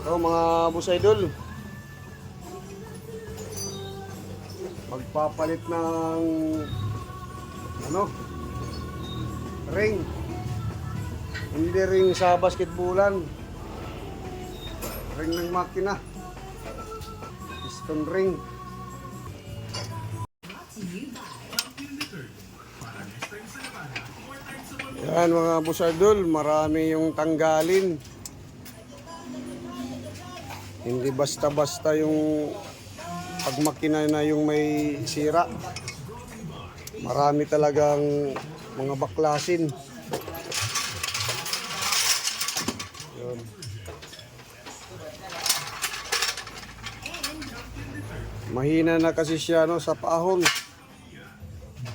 So mga boss idol, magpapalit ng ring. Hindi ring sa basketballan, ring ng makina, piston ring. Yan mga boss idol, marami yung tanggalin. Hindi basta-basta yung pagmakina na yung may sira. Marami talagang mga baklasin. Yun. Mahina na kasi siya sa paahon.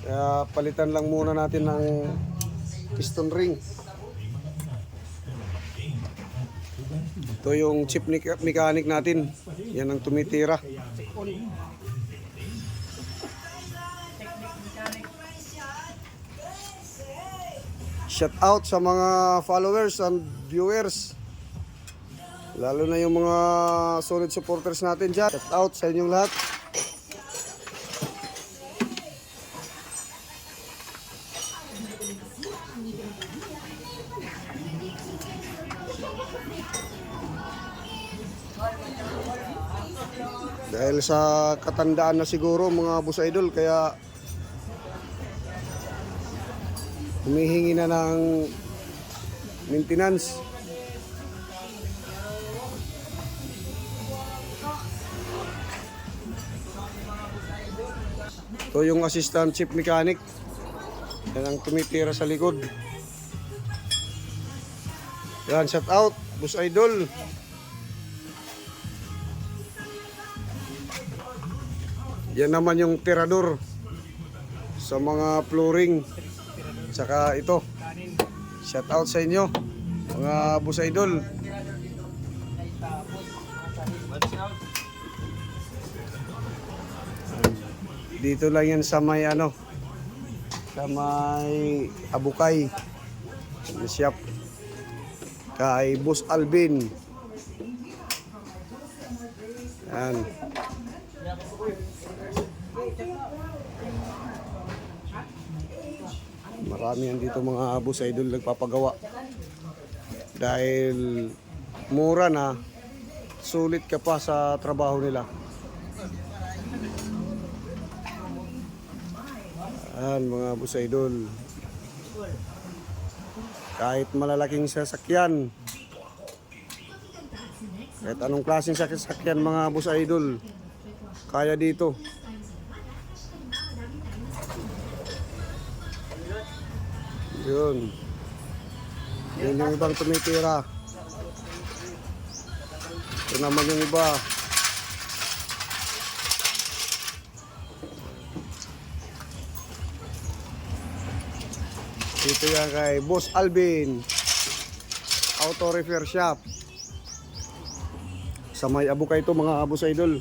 Kaya palitan lang muna natin ng piston ring. Ito yung chip mechanic natin. Yan ang tumitira. Shout out sa mga followers and viewers. Lalo na yung mga solid supporters natin dyan. Shout out sa inyong lahat. Dahil sa katandaan na siguro mga boss idol, kaya humihingi na ng maintenance. Ito yung assistant chief mechanic. Yan ang tumitira sa likod. Yan, shout out boss idol. Yan naman yung tirador sa mga flooring. Saka ito. Shout out sa inyo mga boss idol. Dito lang yan sa may sa may Abukay shop kay Boss Alvin. Yan. Marami yan dito mga boss idol nagpapagawa. Dahil mura na, sulit ka pa sa trabaho nila. Ayan mga boss idol. Kahit malalaking sasakyan, kahit anong klaseng sasakyan mga boss idol, kaya dito. Yun. Yun yung ibang tumitira. Ito naman yung iba. Dito yan kay Boss Alvin Auto Repair Shop. Sa may Abukay ito mga boss idol.